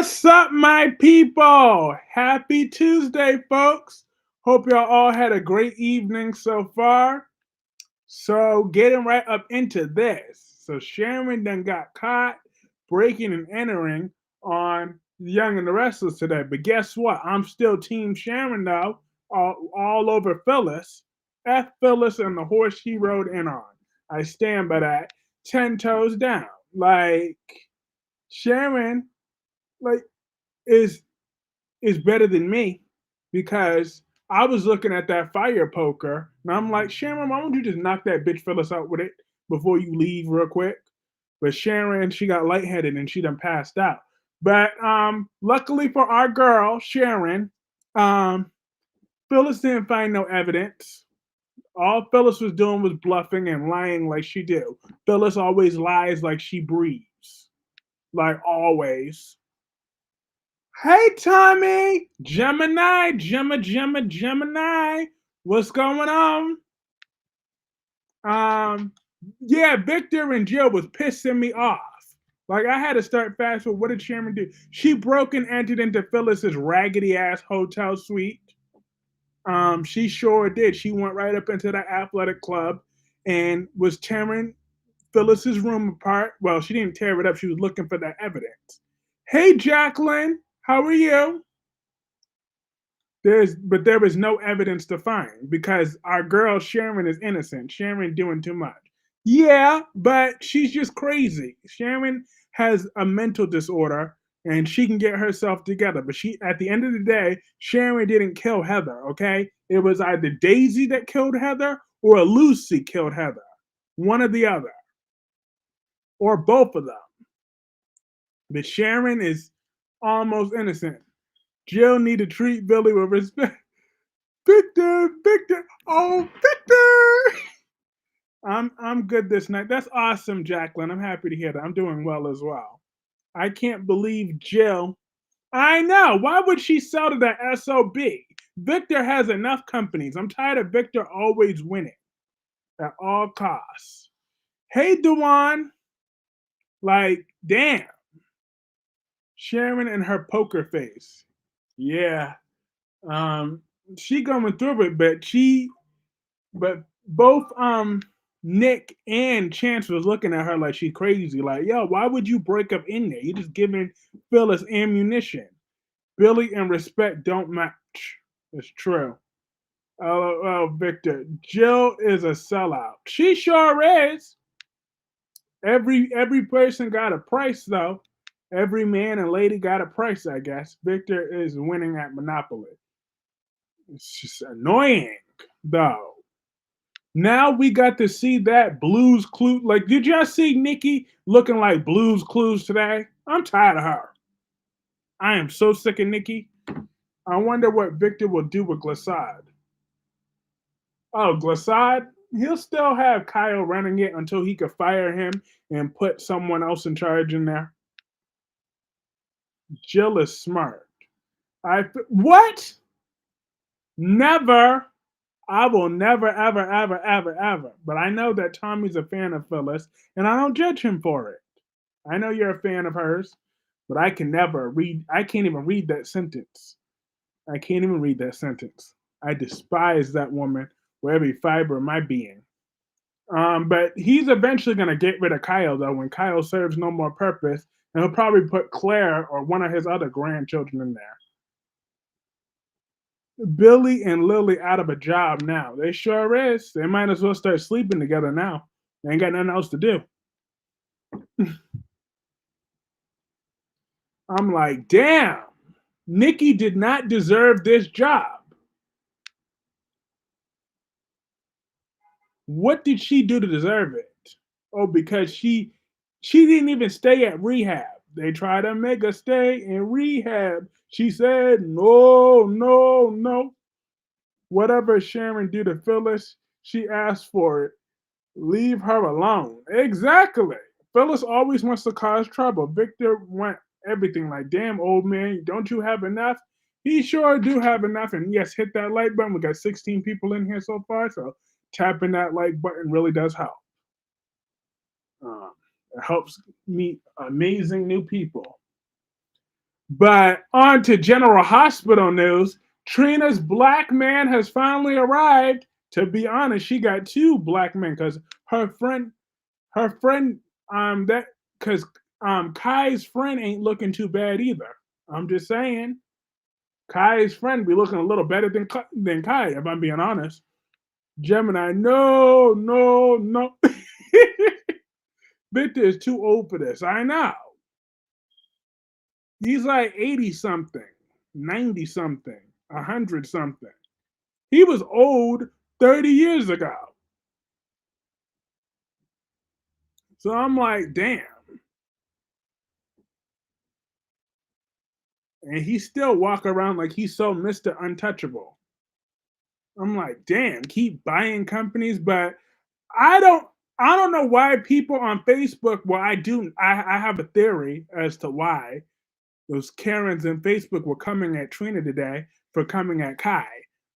What's up, my people? Happy Tuesday, folks. Hope y'all all had a great evening so far. So, getting right up into this. So, Sharon done got caught breaking and entering on Young and the Restless today. But guess what? I'm still Team Sharon, though, all over Phyllis. F Phyllis and the horse she rode in on. I stand by that. 10 toes down. Like, Sharon, like, is is better than me because I was looking at that fire poker and I'm like, Sharon, why don't you just knock that bitch Phyllis out with it before you leave real quick? But Sharon, she got lightheaded and she done passed out. But luckily for our girl, Sharon, um, Phyllis didn't find no evidence. All Phyllis was doing was bluffing and lying like she do. Phyllis always lies like she breathes. Like always. Hey, Tommy! Gemini. What's going on? Um, yeah, Victor and Jill was pissing me off. Like, I had to start fast forward. What did Sharon do? She broke and entered into Phyllis's raggedy ass hotel suite. She sure did. She went right up into the athletic club and was tearing Phyllis's room apart. Well, she didn't tear it up. She was looking for that evidence. Hey, Jacqueline, how are you? There was no evidence to find because our girl Sharon is innocent. Sharon doing too much. Yeah, but she's just crazy. Sharon has a mental disorder and she can get herself together. But she at the end of the day, Sharon didn't kill Heather, okay? It was either Daisy that killed Heather or Lucy killed Heather. One or the other. Or both of them. But Sharon is almost innocent. Jill need to treat Billy with respect. Victor. Oh, Victor. I'm good this night. That's awesome, Jacqueline. I'm happy to hear that. I'm doing well as well. I can't believe Jill. I know. Why would she sell to that SOB? Victor has enough companies. I'm tired of Victor always winning at all costs. Hey, Dewan. Like, damn. Sharon and her poker face. Yeah. Um, she going through it, but both Nick and Chance was looking at her like she's crazy. Like, yo, why would you break up in there? You just giving Phyllis ammunition. Billy and respect don't match. It's true. Victor. Jill is a sellout. She sure is. Every person got a price though. Every man and lady got a price, I guess. Victor is winning at Monopoly. It's just annoying though. Now we got to see that Blues Clues. Like, did y'all see Nikki looking like Blues Clues today? I'm tired of her. I am so sick of Nikki. I wonder what Victor will do with Glissade. Oh, Glissade? He'll still have Kyle running it until he could fire him and put someone else in charge in there. Jill is smart. What? Never. I will never, ever. But I know that Tommy's a fan of Phyllis, and I don't judge him for it. I know you're a fan of hers, but I can never read. I can't even read that sentence. I can't even read that sentence. I despise that woman with every fiber of my being. But he's eventually going to get rid of Kyle, though, when Kyle serves no more purpose, and he'll probably put Claire or one of his other grandchildren in there. Billy and Lily out of a job now. They sure is. They might as well start sleeping together now. They ain't got nothing else to do. I'm like, damn, Nikki did not deserve this job. What did she do to deserve it? Oh, because she didn't even stay at rehab. They tried to make her stay in rehab. She said, no. Whatever Sharon do to Phyllis, she asked for it. Leave her alone. Exactly. Phyllis always wants to cause trouble. Victor went everything like, damn, old man, don't you have enough? He sure do have enough. And yes, hit that like button. We got 16 people in here so far. So tapping that like button really does help. Um, it helps meet amazing new people. But on to General Hospital news. Trina's black man has finally arrived. To be honest, she got two black men because her friend, her friend, that because Kai's friend ain't looking too bad either. I'm just saying, Kai's friend be looking a little better than Kai, if I'm being honest. Gemini, no, no, no. Victor is too old for this. I know. He's like 80 something, 90 something, 100 something. He was old 30 years ago. So I'm like, damn. And he still walk around like he's so Mr. Untouchable. I'm like, damn, keep buying companies, but I don't I don't know why people on Facebook, well, I have a theory as to why those Karens in Facebook were coming at Trina today for coming at Kai.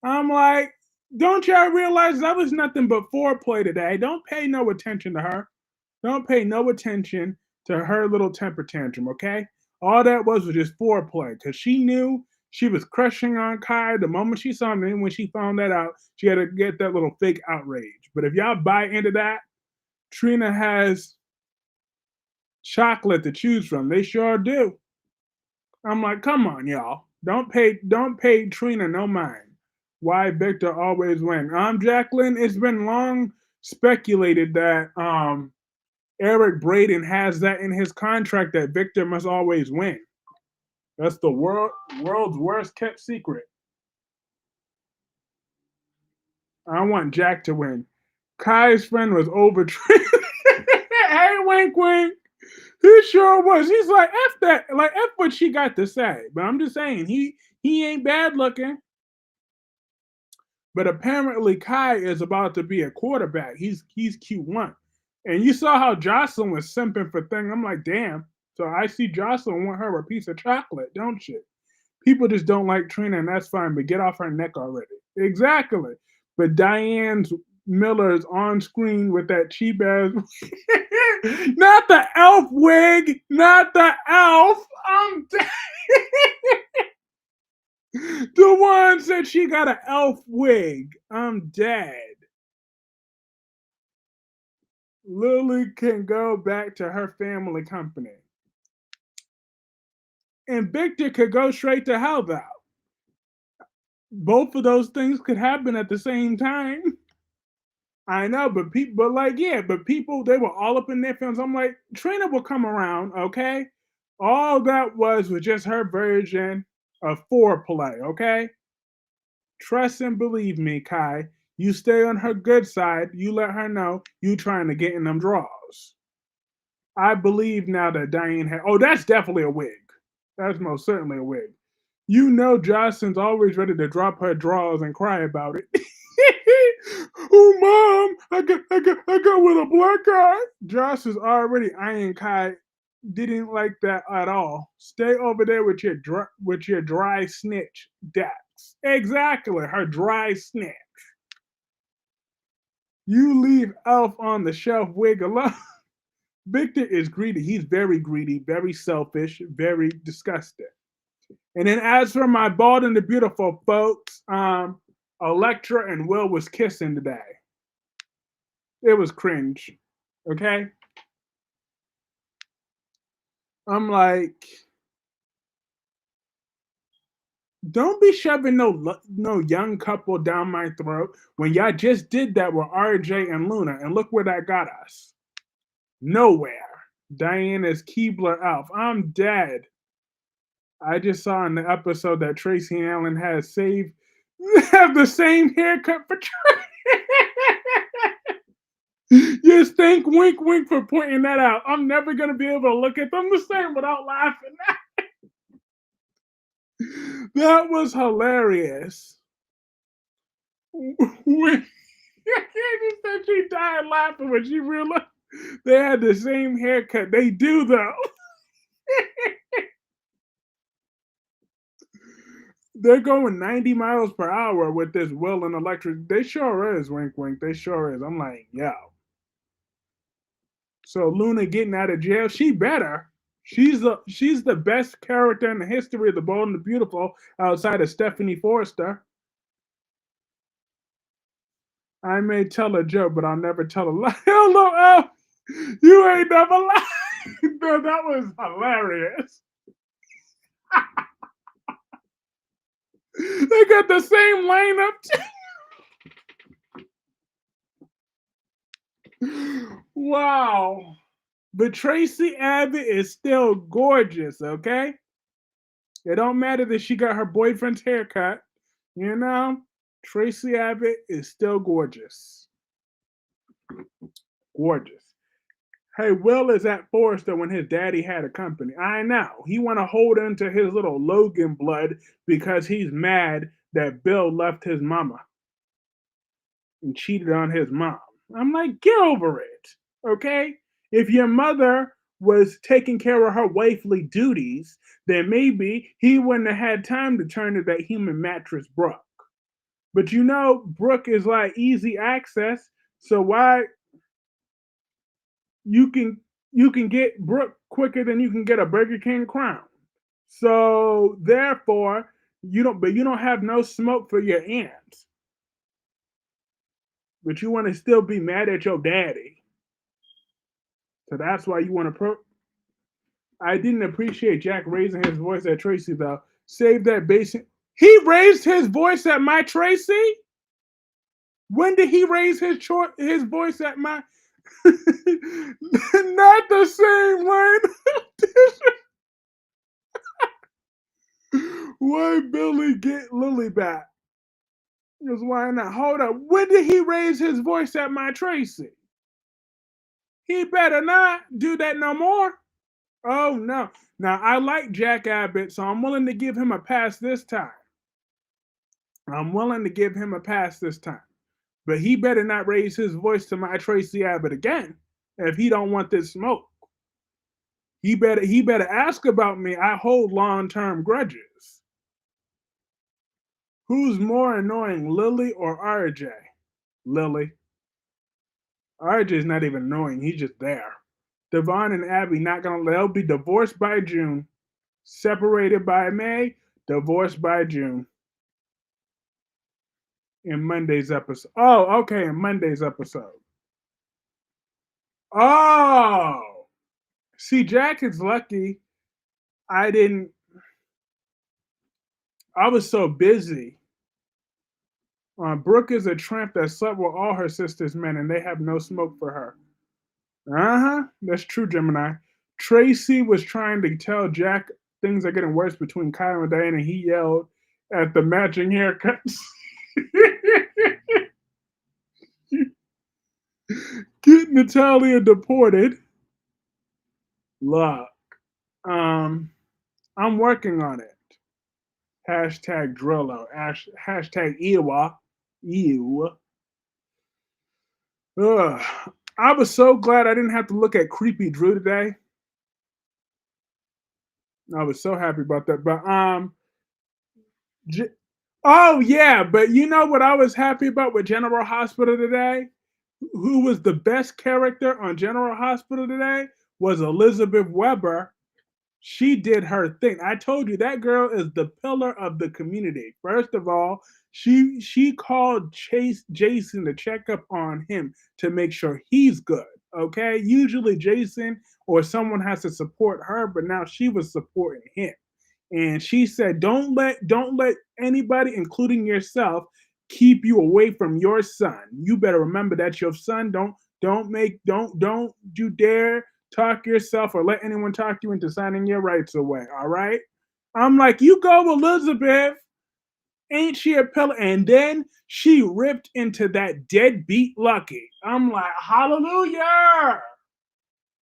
I'm like, don't y'all realize that was nothing but foreplay today? Don't pay no attention to her. Don't pay no attention to her little temper tantrum, okay? All that was just foreplay because she knew she was crushing on Kai the moment she saw him. And when she found that out, she had to get that little fake outrage. But if y'all buy into that, Trina has chocolate to choose from. They sure do. I'm like, come on, y'all. Don't pay Trina no mind. Why Victor always win. Jacqueline, it's been long speculated that Eric Braden has that in his contract that Victor must always win. That's the world's worst kept secret. I want Jack to win. Kai's friend was over Trina. Hey, wink, wink. He sure was. He's like, F that. Like, F what she got to say. But I'm just saying, he ain't bad looking. But apparently Kai is about to be a quarterback. He's Q1. And you saw how Jocelyn was simping for thing. I'm like, damn. So I see Jocelyn want her a piece of chocolate, don't you? People just don't like Trina, and that's fine, but get off her neck already. Exactly. But Diane's Miller's on screen with that cheap ass not the elf wig, not the elf. I'm dead. The one said she got an elf wig. I'm dead. Lily can go back to her family company. And Victor could go straight to hell, though. Both of those things could happen at the same time. I know, but people, but like, yeah, but people, they were all up in their films. I'm like, Trina will come around, okay? All that was just her version of foreplay, okay? Trust and believe me, Kai. You stay on her good side. You let her know you trying to get in them draws. I believe now that Diane had. Oh, that's definitely a wig. That's most certainly a wig. You know, Jocelyn's always ready to drop her drawers and cry about it. Oh, mom, I got with a black guy. Josh is already eyeing Kai. Didn't like that at all. Stay over there with your dry snitch, Dax. Exactly, her dry snitch. You leave Elf on the shelf wig alone. Victor is greedy. He's very greedy, very selfish, very disgusting. And then as for my bald and the beautiful folks, Electra and Will was kissing today. It was cringe. Okay? I'm like, don't be shoving no young couple down my throat when y'all just did that with RJ and Luna, and look where that got us. Nowhere. Diana's Keebler Elf. I'm dead. I just saw in the episode that Tracy Allen has saved have the same haircut for Tracy. Just think, wink, wink for pointing that out. I'm never gonna be able to look at them the same without laughing. That was hilarious. When she said she died laughing when she realized they had the same haircut. They do though. They're going 90 miles per hour with this Will and Electric. They sure is, wink, wink. They sure is. I'm like, yo. So Luna getting out of jail, she better. She's the best character in the history of the Bold and the Beautiful outside of Stephanie Forrester. I may tell a joke, but I'll never tell a lie. Hello, you ain't never lied. No, that was hilarious. They got the same lineup. Wow. But Tracy Abbott is still gorgeous, okay? It don't matter that she got her boyfriend's haircut. You know, Tracy Abbott is still gorgeous. Gorgeous. Hey, Will is at Forrester when his daddy had a company. I know. He want to hold into his little Logan blood because he's mad that Bill left his mama and cheated on his mom. I'm like, get over it, okay? If your mother was taking care of her wifely duties, then maybe he wouldn't have had time to turn to that human mattress Brooke. But you know, Brooke is like easy access, so why you can you can get Brooke quicker than you can get a Burger King crown. So therefore, you don't have no smoke for your aunt, but you want to still be mad at your daddy. So that's why you want to I didn't appreciate Jack raising his voice at Tracy though. Save that basic. He raised his voice at my Tracy. When did he raise his voice at my? Not the same way. Why Billy get Lily back? Because why not? Hold up. When did he raise his voice at my Tracy? He better not do that no more. Oh no. Now I like Jack Abbott, so I'm willing to give him a pass this time. I'm willing to give him a pass this time. But he better not raise his voice to my Tracy Abbott again if he don't want this smoke. He better ask about me. I hold long-term grudges. Who's more annoying, Lily or RJ? Lily. RJ's not even annoying. He's just there. Devon and Abby not gonna. They'll be divorced by June, separated by May, divorced by June. In Monday's episode. Oh, okay. In Monday's episode. Oh, see, Jack is lucky. I didn't. I was so busy. Brooke is a tramp that slept with all her sister's men, and they have no smoke for her. That's true, Gemini. Tracy was trying to tell Jack things are getting worse between Kyle and Diane, and he yelled at the matching haircuts. Get Natalia deported. Look, I'm working on it. Hashtag Drillo. Hashtag Ewa. Ew. Ugh. I was so glad I didn't have to look at Creepy Drew today. I was so happy about that. But oh yeah, but you know what I was happy about with General Hospital today? Who was the best character on General Hospital today was Elizabeth Weber. She did her thing. I told you that girl is the pillar of the community. First of all, she called Chase Jason to check up on him to make sure he's good. Okay, usually Jason or someone has to support her, but now she was supporting him, and she said, "Don't let anybody, including yourself, keep you away from your son. You better remember that's your son. Don't you dare talk yourself or let anyone talk you into signing your rights away. All right." I'm like, you go, Elizabeth. Ain't she a pillar? And then she ripped into that deadbeat Lucky. I'm like, hallelujah.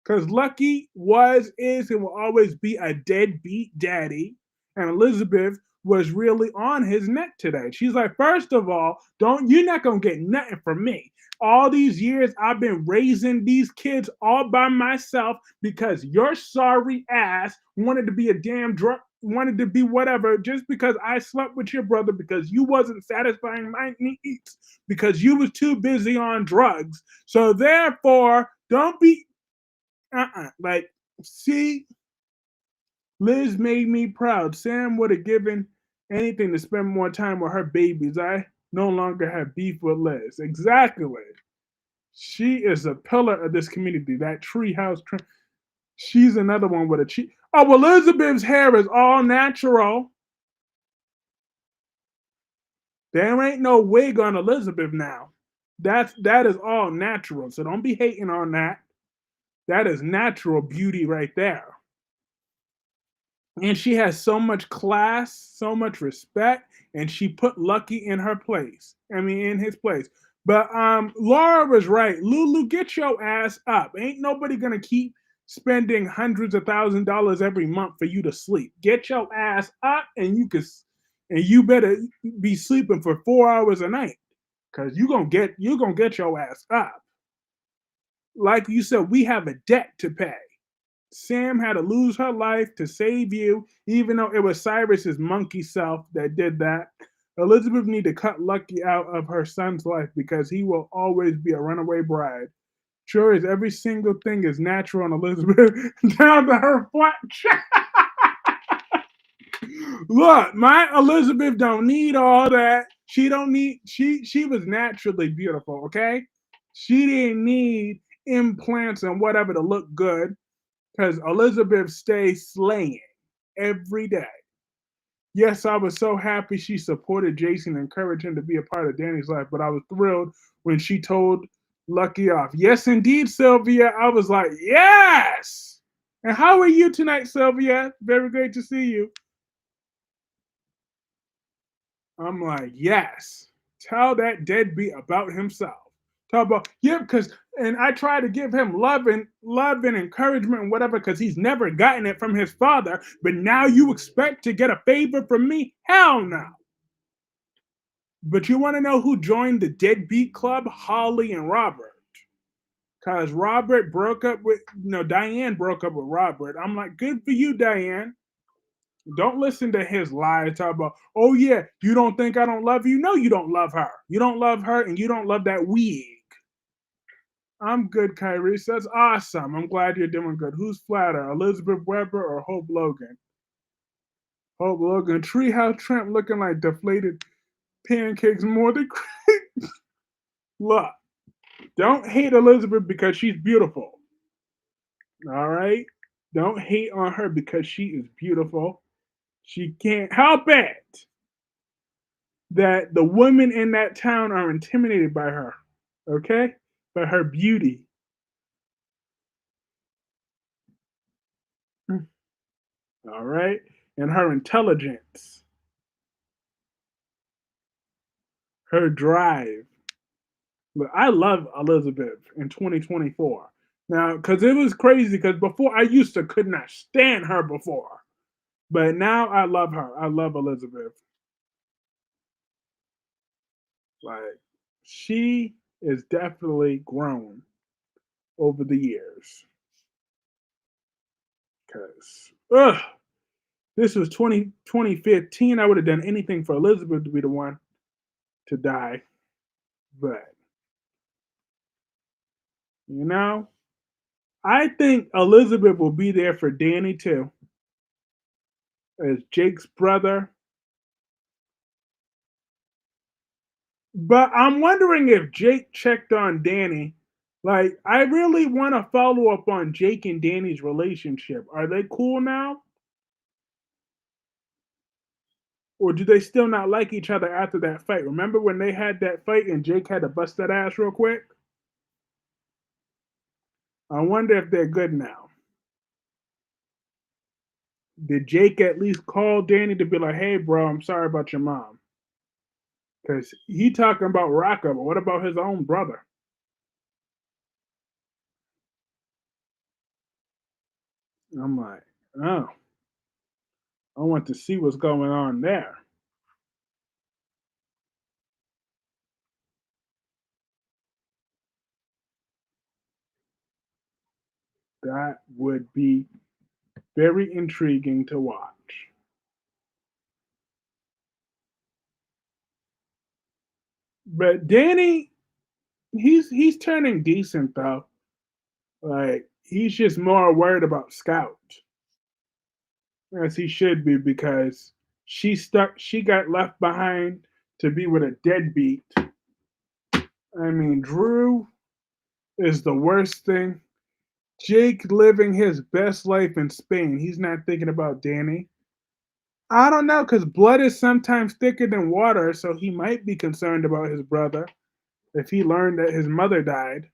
Because Lucky was, is, and will always be a deadbeat daddy. And Elizabeth was really on his neck today. She's like, first of all, you're not gonna get nothing from me. All these years I've been raising these kids all by myself because your sorry ass wanted to be a damn drug, wanted to be whatever just because I slept with your brother because you wasn't satisfying my needs because you was too busy on drugs. So therefore, don't be like, see, Liz made me proud. Sam would have given anything to spend more time with her babies. I no longer have beef with Liz. Exactly. She is a pillar of this community. That treehouse. She's another one with a cheek. Oh, well, Elizabeth's hair is all natural. There ain't no wig on Elizabeth now. That is all natural. So don't be hating on that. That is natural beauty right there. And she has so much class, so much respect, and she put Lucky in her place. I mean, in his place. But Laura was right. Lulu, get your ass up. Ain't nobody gonna keep spending hundreds of $1,000s every month for you to sleep. Get your ass up, and you better be sleeping for 4 hours a night, cause you gonna get your ass up. Like you said, we have a debt to pay. Sam had to lose her life to save you, even though it was Cyrus's monkey self that did that. Elizabeth need to cut Lucky out of her son's life because he will always be a runaway bride. Sure as every single thing is natural on Elizabeth, down to her flat cheek. Look, my Elizabeth don't need all that. She don't need. She was naturally beautiful. Okay, she didn't need implants and whatever to look good because Elizabeth stays slaying every day. Yes, I was so happy she supported Jason and encouraged him to be a part of Danny's life, but I was thrilled when she told Lucky off. Yes, indeed, Sylvia. I was like, yes. And how are you tonight, Sylvia? Very great to see you. I'm like, yes. Tell that deadbeat about himself. Talk about yeah, because and I try to give him love and encouragement and whatever, because he's never gotten it from his father. But now you expect to get a favor from me? Hell no. But you want to know who joined the deadbeat club? Holly and Robert. Because Robert broke up with Diane broke up with Robert. I'm like, good for you, Diane. Don't listen to his lies. Talk about, oh yeah, you don't think I don't love you? No, you don't love her. You don't love her, and you don't love that wig. I'm good, Kyrie. That's awesome. I'm glad you're doing good. Who's flatter, Elizabeth Weber or Hope Logan? Hope Logan. Treehouse Tramp looking like deflated pancakes more than look. Don't hate Elizabeth because she's beautiful. All right? Don't hate on her because she is beautiful. She can't help it that the women in that town are intimidated by her, okay? By her beauty. All right? And her intelligence, her drive. Look, I love Elizabeth in 2024. Now, because it was crazy, because before I used to could not stand her before. But now I love her. I love Elizabeth. Like, she is definitely grown over the years. Because, this was 2015. I would have done anything for Elizabeth to be the one to die. But, you know, I think Elizabeth will be there for Danny too, as Jake's brother. But I'm wondering if Jake checked on Danny. Like, I really want to follow up on Jake and Danny's relationship. Are they cool now? Or do they still not like each other after that fight? Remember when they had that fight and Jake had to bust that ass real quick? I wonder if they're good now. Did Jake at least call Danny to be like, hey, bro, I'm sorry about your mom? Because he talking about Rocco, but what about his own brother? I'm like, oh, I want to see what's going on there. That would be very intriguing to watch. But Danny, he's turning decent though. Like he's just more worried about Scout. as he should be, because she got left behind to be with a deadbeat. I mean, Drew is the worst thing. Jake living his best life in Spain. He's not thinking about Danny. I don't know, because blood is sometimes thicker than water, so he might be concerned about his brother if he learned that his mother died.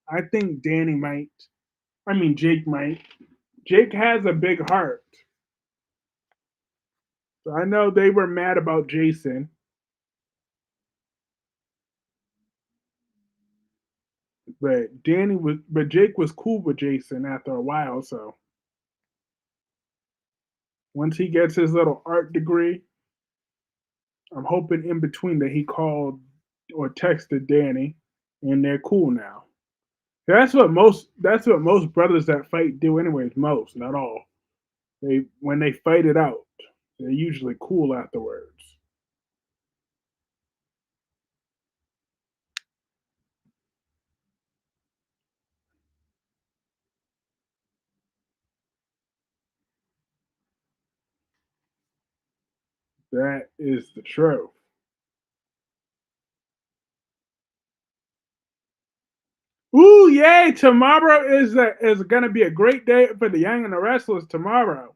I think Danny might. I mean, Jake might. Jake has a big heart. So I know they were mad about Jason, but Jake was cool with Jason after a while. So once he gets his little art degree, I'm hoping in between that he called or texted Danny, and they're cool now. That's what most brothers that fight do anyways. Most, not all. They when they fight it out, they're usually cool afterwards. That is the truth. Ooh, yay! Tomorrow is gonna be a great day for the Young and the Restless tomorrow.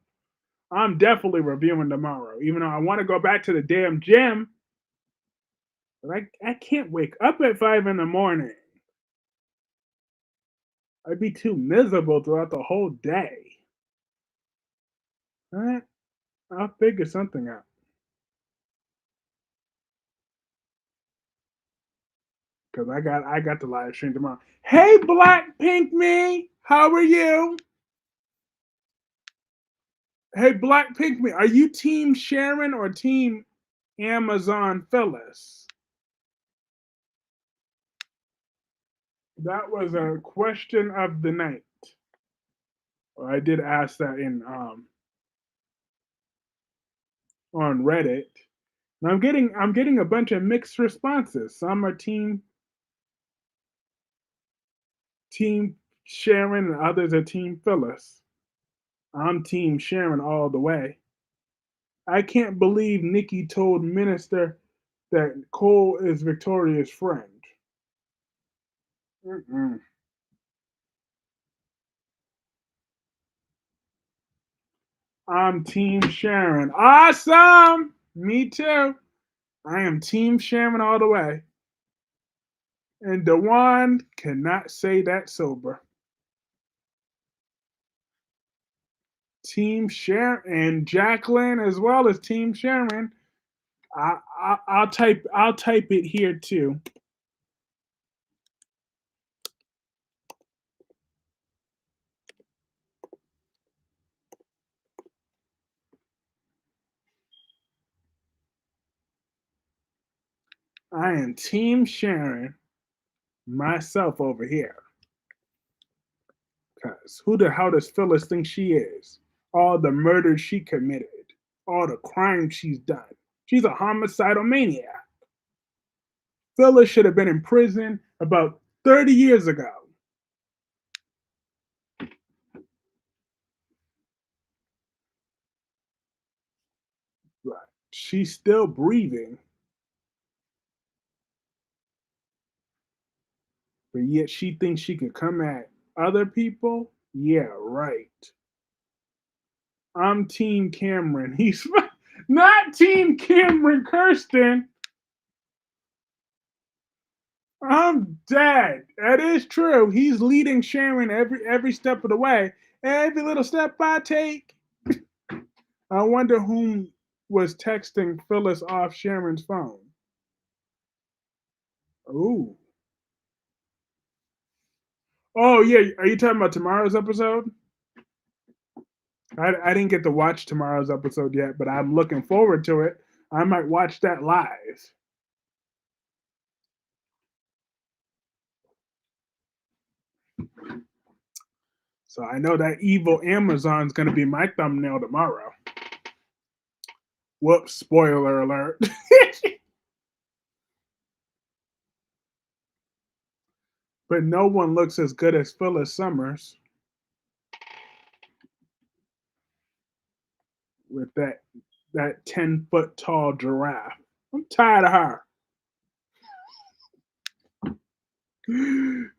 I'm definitely reviewing tomorrow, even though I want to go back to the damn gym, but I can't wake up at 5 in the morning. I'd be too miserable throughout the whole day. All right, I'll figure something out. Cause I got the live stream tomorrow. Hey, Black Pink Me, how are you? Hey, Black Pink Me, are you Team Sharon or Team Amazon Phyllis? That was a question of the night. Well, I did ask that in on Reddit. And I'm getting a bunch of mixed responses. Some are team Sharon and others are Team Phyllis. I'm Team Sharon all the way. I can't believe Nikki told Minister that Cole is Victoria's friend. Mm-mm. I'm Team Sharon. Awesome! Me too. I am Team Sharon all the way. And Dewan cannot say that sober. Team Sharon and Jacqueline as well as Team Sharon. I'll type it here too. I am Team Sharon myself over here. Cause who the hell does Phyllis think she is? All the murders she committed, all the crimes she's done. She's a homicidal maniac. Phyllis should have been in prison about 30 years ago. But she's still breathing, but yet she thinks she can come at other people. Yeah, right. I'm Team Cameron. He's not Team Cameron Kirsten. I'm dead. That is true. He's leading Sharon every step of the way. Every little step I take. I wonder whom was texting Phyllis off Sharon's phone. Ooh. Oh yeah. Are you talking about tomorrow's episode? I didn't get to watch tomorrow's episode yet, but I'm looking forward to it. I might watch that live. So I know that evil Amazon's gonna be my thumbnail tomorrow. Whoops, spoiler alert. But no one looks as good as Phyllis Summers. with that 10-foot tall giraffe. I'm tired of her.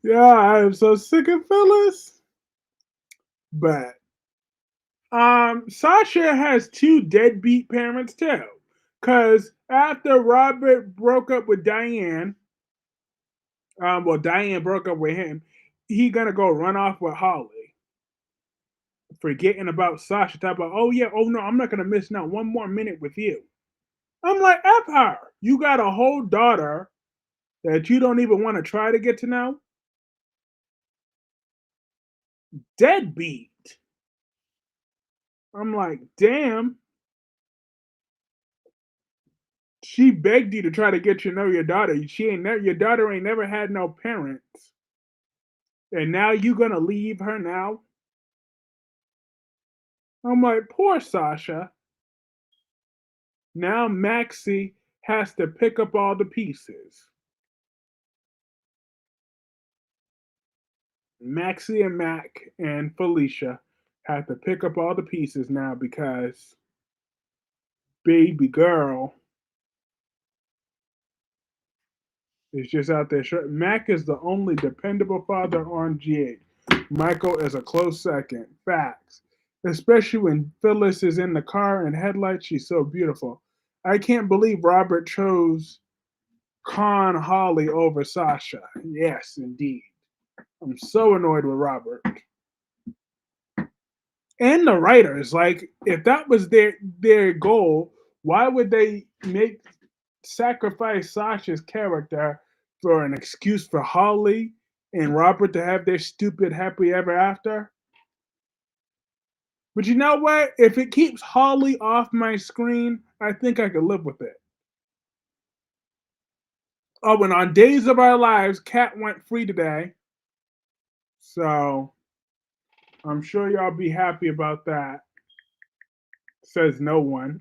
Yeah, I am so sick of Phyllis. But Sasha has two deadbeat parents too. Cause after Robert broke up with Diane, well, Diane broke up with him, he gonna go run off with Holly, forgetting about Sasha. Talk about, oh yeah, oh no, I'm not gonna miss not one more minute with you. I'm like, F her. You got a whole daughter that you don't even want to try to get to know. Deadbeat. I'm like, damn. She begged you to try to get to know your daughter. She ain't never. Your daughter ain't never had no parents, and now you gonna leave her now? I'm like, poor Sasha. Now Maxie has to pick up all the pieces. Maxie and Mac and Felicia have to pick up all the pieces now because baby girl is just out there. Mac is the only dependable father on G8. Michael is a close second. Facts. Especially when Phyllis is in the car and headlights, she's so beautiful. I can't believe Robert chose Con Holly over Sasha. Yes, indeed. I'm so annoyed with Robert. And the writers, like, if that was their goal, why would they make sacrifice Sasha's character for an excuse for Holly and Robert to have their stupid happy ever after? But you know what? If it keeps Holly off my screen, I think I could live with it. Oh, and on Days of Our Lives, Cat went free today. So I'm sure y'all be happy about that. Says no one.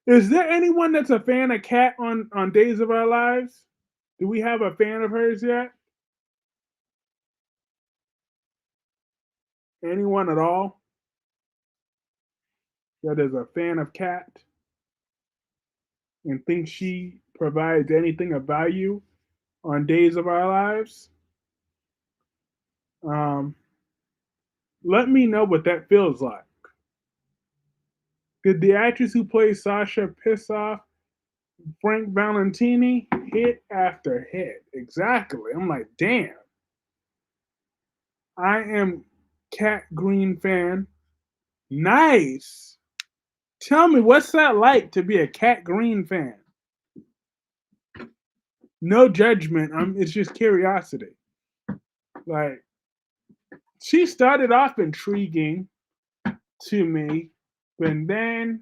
Is there anyone that's a fan of Cat on Days of Our Lives? Do we have a fan of hers yet? Anyone at all that is a fan of Cat and thinks she provides anything of value on Days of Our Lives? Um, Let me know what that feels like. Did the actress who plays Sasha piss off Frank Valentini? Hit after hit. Exactly. I'm like, damn. I am Cat Green fan. Nice. Tell me, what's that like to be a Cat Green fan? No judgment. It's just curiosity. Like, she started off intriguing to me, but then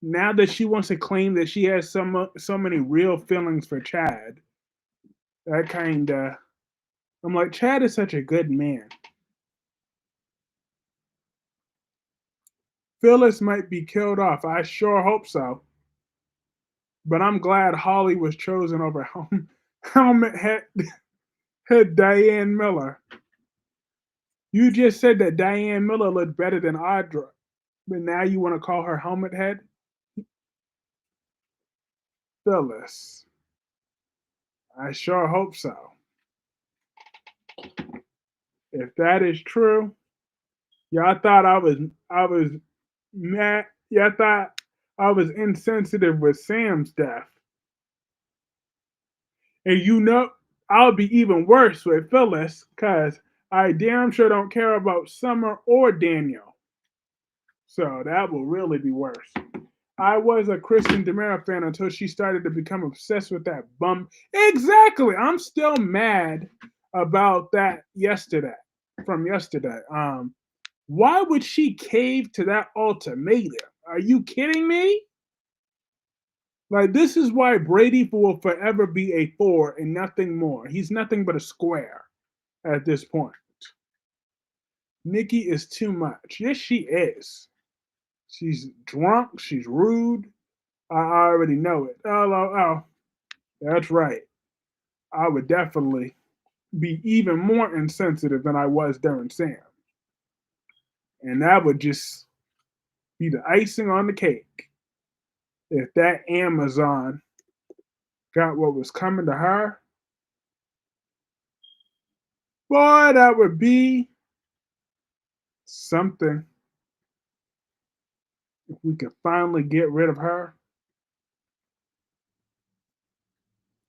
now that she wants to claim that she has so many real feelings for Chad, that kind of, I'm like, Chad is such a good man. Phyllis might be killed off. I sure hope so. But I'm glad Holly was chosen over Helmet Head Diane Miller. You just said that Diane Miller looked better than Audra, but now you want to call her Helmet Head? Phyllis. I sure hope so. If that is true, y'all thought I was mad. Y'all thought I was insensitive with Sam's death. And you know I'll be even worse with Phyllis, cause I damn sure don't care about Summer or Daniel. So that will really be worse. I was a Kristen Demera fan until she started to become obsessed with that bum. Exactly. I'm still mad about that yesterday. From yesterday. Why would she cave to that ultimatum? Are you kidding me? Like, this is why Brady will forever be a four and nothing more. He's nothing but a square at this point. Nikki is too much. Yes, she is. She's drunk. She's rude. I already know it. Oh, that's right. I would definitely be even more insensitive than I was during Sam. And that would just be the icing on the cake if that Amazon got what was coming to her. Boy, that would be something if we could finally get rid of her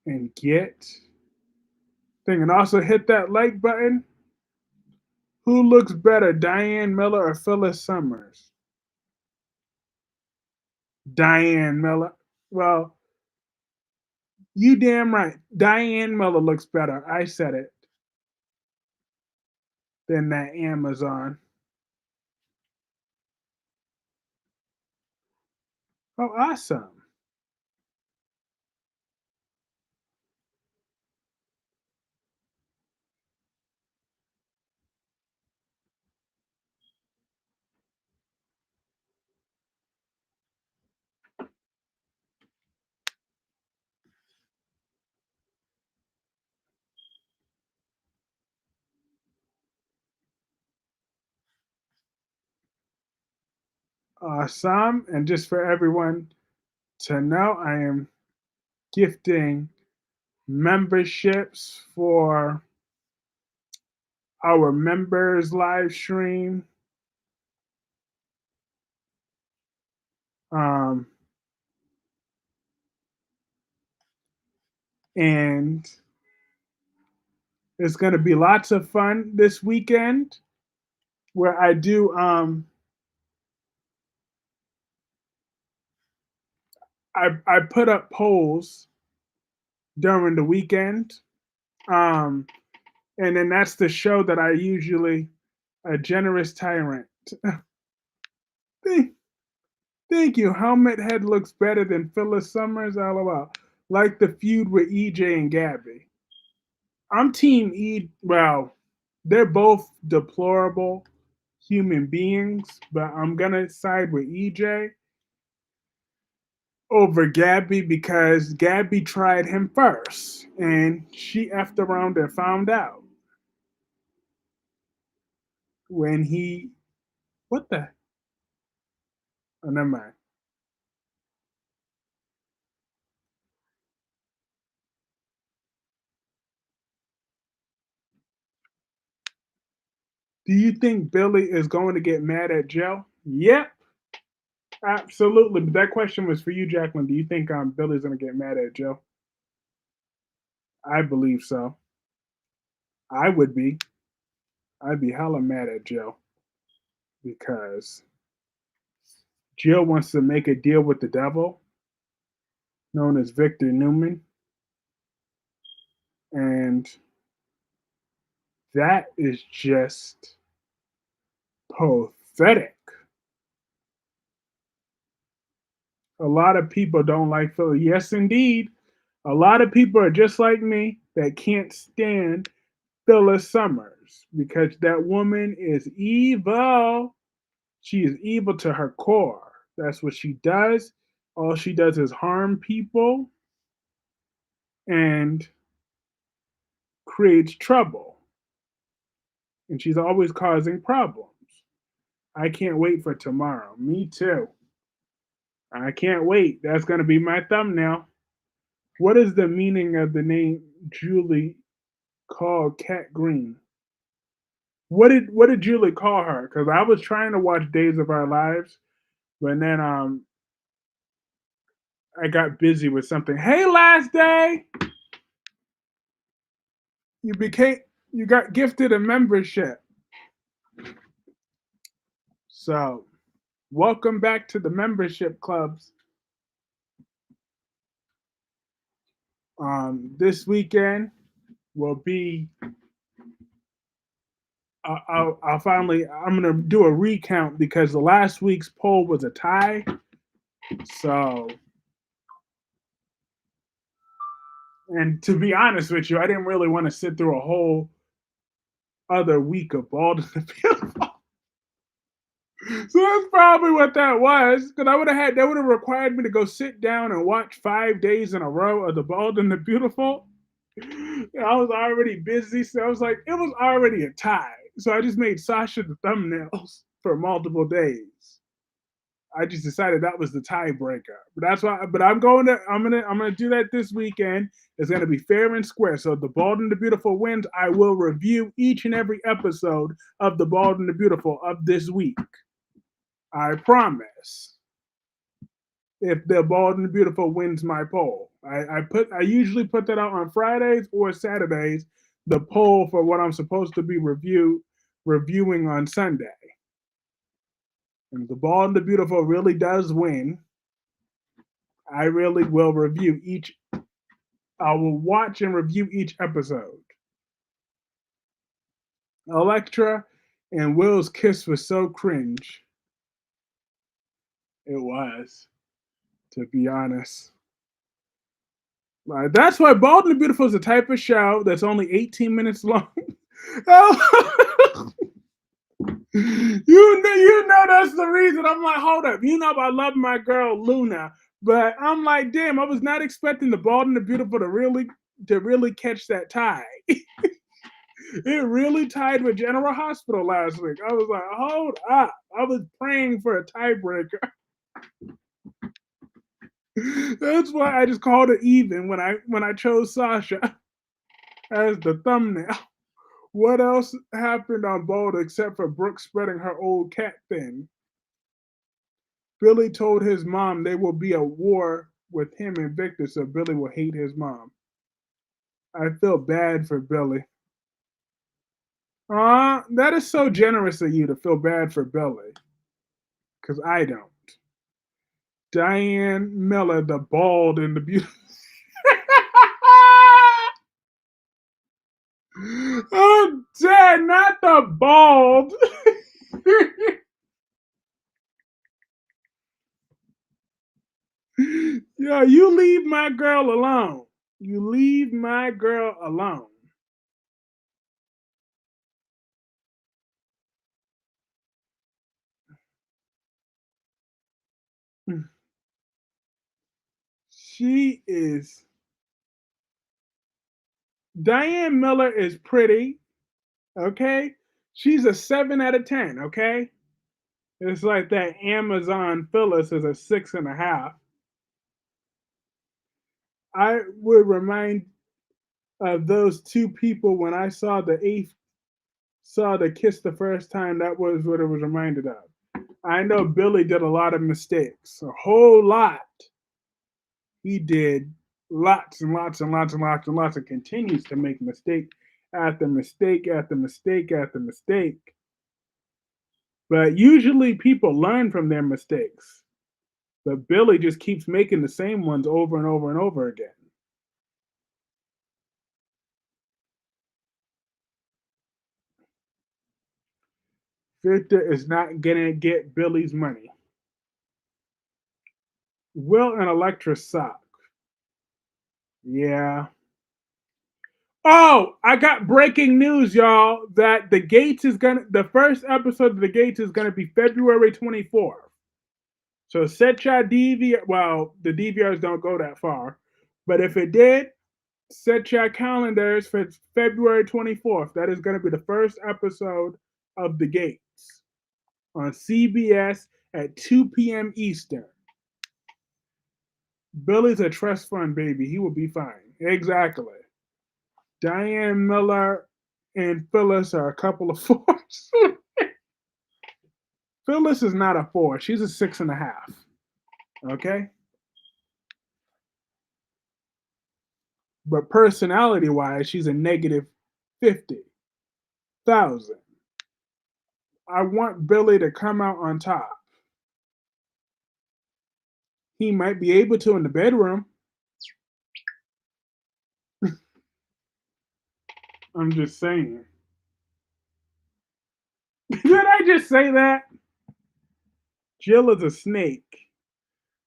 and get thing. And also hit that like button. Who looks better, Diane Miller or Phyllis Summers? Diane Miller. Well, you damn right. Diane Miller looks better. I said it. Than that Amazon. Oh, awesome. Awesome. And just for everyone to know, I am gifting memberships for our members live stream. Um, and it's going to be lots of fun this weekend where I put up polls during the weekend. Um, and then that's the show that I usually a generous tyrant. thank, thank you. Helmet Head looks better than Phyllis Summers. LOL. Like the feud with EJ and Gabby. I'm team E. Well, they're both deplorable human beings, but I'm gonna side with EJ over Gabby because Gabby tried him first, and she effed around and found out when he what the oh, never mind. Do you think Billy is going to get mad at Joe? Yep, absolutely. But that question was for you, Jacqueline. Do you think Billy's going to get mad at Joe? I believe so. I would be. I'd be hella mad at Joe because Jill wants to make a deal with the devil, known as Victor Newman, and that is just pathetic. A lot of people don't like Philly. Yes, indeed. A lot of people are just like me that can't stand Phyllis Summers because that woman is evil. She is evil to her core. That's what she does. All she does is harm people and creates trouble. And she's always causing problems. I can't wait for tomorrow. Me too. I can't wait. That's going to be my thumbnail. What is the meaning of the name Julie called Cat Green? What did Julie call her? Because I was trying to watch Days of Our Lives, but then I got busy with something. Hey, last day, you became you got gifted a membership. So welcome back to the membership clubs. This weekend will be. I'll finally. I'm gonna do a recount because the last week's poll was a tie. So, and to be honest with you, I didn't really want to sit through a whole other week of Bald and the Beautiful. So that's probably what that was. Because that would have required me to go sit down and watch 5 days in a row of the Bald and the Beautiful. I was already busy, so I was like, it was already a tie. So I just made Sasha the thumbnails. for multiple days. I just decided that was the tiebreaker. But that's why. But I'm gonna do that this weekend. It's gonna be fair and square. So the Bald and the Beautiful wins. I will review each and every episode of the Bald and the Beautiful of this week. I promise. If the Bald and the Beautiful wins my poll, I usually put that out on Fridays or Saturdays. The poll for what I'm supposed to be reviewing on Sunday. And if the Bald and the Beautiful really does win, I really will review each. I will watch and review each episode. Electra and Will's kiss was so cringe. It was, to be honest. Like, that's why Bald and the Beautiful is the type of show that's only 18 minutes long. you know that's the reason. I'm like, hold up. I love my girl Luna, but I'm like, damn, I was not expecting the Bald and the Beautiful to really catch that tie. It really tied with General Hospital last week. I was like, hold up. I was praying for a tiebreaker. That's why I just called it even when I chose Sasha as the thumbnail. What else happened on Bold except for Brooke spreading her old cat thin? Billy told his mom there will be a war with him and Victor, so Billy will hate his mom. I feel bad for Billy. That is so generous of you to feel bad for Billy. Because I don't. Diane Miller, the bald and the beautiful. Oh, Dad, not the bald. Yeah, you leave my girl alone. You leave my girl alone. She is. Diane Miller is pretty. Okay. She's a 7 out of 10. Okay. It's like that Amazon Phyllis is a 6.5. I would remind of those two people when I saw the kiss the first time. That was what it was reminded of. I know Billy did a lot of mistakes, a whole lot. He did lots and lots and lots and lots and lots, and continues to make mistake after mistake after mistake after mistake. But usually people learn from their mistakes. But Billy just keeps making the same ones over and over and over again. Victor is not gonna get Billy's money. Will and Electra suck. Yeah. Oh, I got breaking news, y'all. That the first episode of the Gates is gonna be February 24th. So set your DVR. Well, the DVRs don't go that far, but if it did, set your calendars for February 24th. That is going to be the first episode of The Gates on CBS at 2 p.m. Eastern. Billy's a trust fund baby. He will be fine. Exactly. Diane Miller and Phyllis are a couple of fours. Phyllis is not a 4. She's a 6.5. Okay. But personality wise, she's a negative 50,000. I want Billy to come out on top. He might be able to in the bedroom. I'm just saying. Did I just say that? Jill is a snake.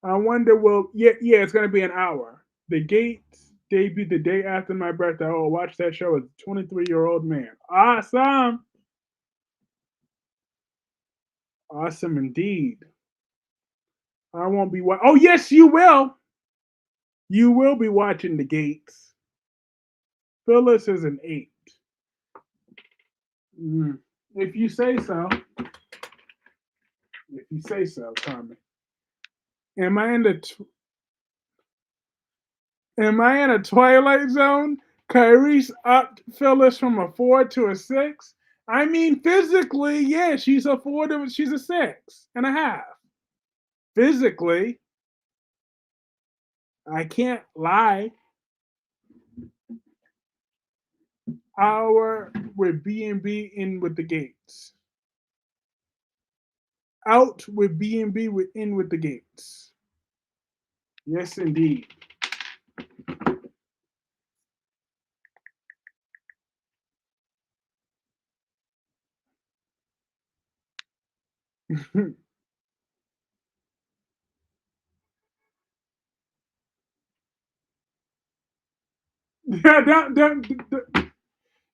I wonder, yeah, it's going to be an hour. The Gates debuted the day after my birthday. Oh, watch that show as a 23-year-old man. Awesome. Awesome indeed. I won't be Oh, yes, you will. You will be watching The Gates. Phyllis is an 8. If you say so. If you say so, Tommy. Am I in the Am I in a twilight zone? Kyrie's upped Phyllis from a 4 to a 6. I mean, physically, yeah, she's a 6.5. Physically, I can't lie. Our with B&B in with the gates. Out with B&B with in with the gates. Yes, indeed. Yeah,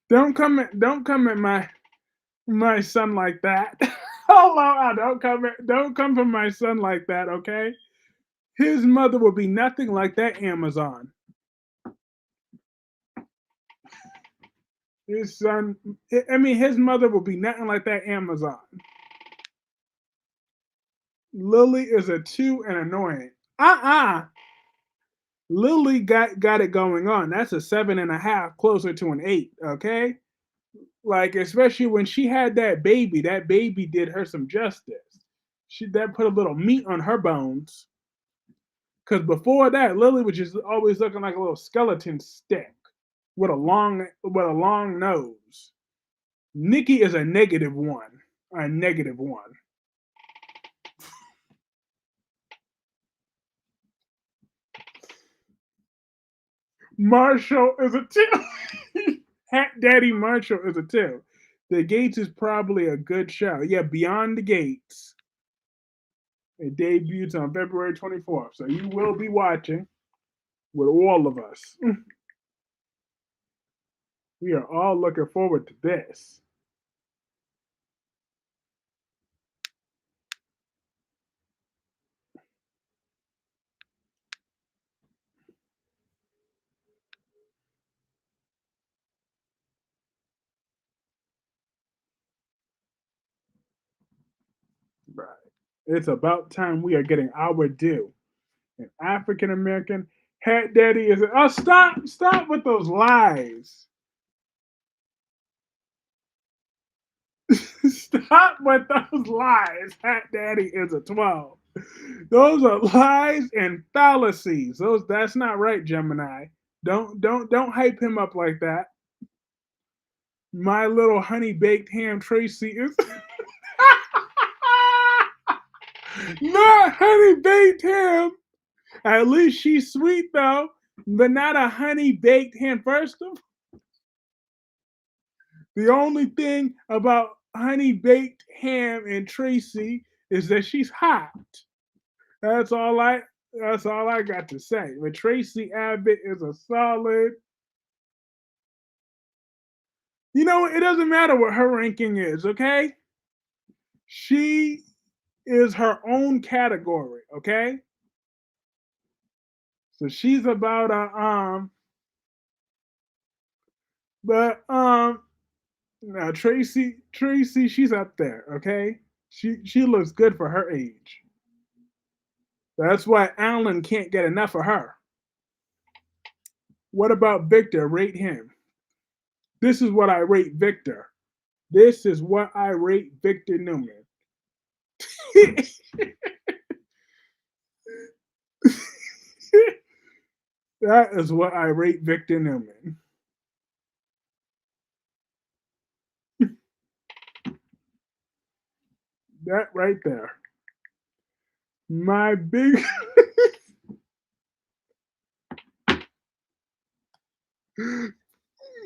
don't come at my son like that. Hello, don't come for my son like that, okay? His mother will be nothing like that Amazon. His son, I mean, his mother will be nothing like that Amazon. Lily is a 2 and annoying. Uh-uh. Lily got it going on. That's a 7.5, closer to an 8, okay? Like, especially when she had that baby did her some justice. She that put a little meat on her bones. Because before that, Lily was just always looking like a little skeleton stick with a long nose. Nikki is a negative one. A negative one. Marshall is a 2. Hat Daddy Marshall is a 2. The Gates is probably a good show. Yeah, Beyond the Gates. It debuts on February 24th. So you will be watching with all of us. We are all looking forward to this. Right. It's about time we are getting our due. An African American Hat Daddy is. Oh, stop with those lies. Stop with those lies. Hat Daddy is a 12. Those are lies and fallacies. That's not right, Gemini. Don't hype him up like that. My little honey baked ham Tracy is not honey baked ham. At least she's sweet though, but not a honey baked ham. First of the only thing about honey baked ham and Tracy is that she's hot. That's all I. That's all I got to say. But Tracy Abbott is a solid. You know, it doesn't matter what her ranking is. Okay, she is her own category. Okay, so she's about a but now Tracy, she's up there. Okay, she looks good for her age. That's why Alan can't get enough of her. What about Victor? Rate him. This is what I rate Victor. This is what I rate Victor Newman. That is what I rate Victor Newman. That right there. My big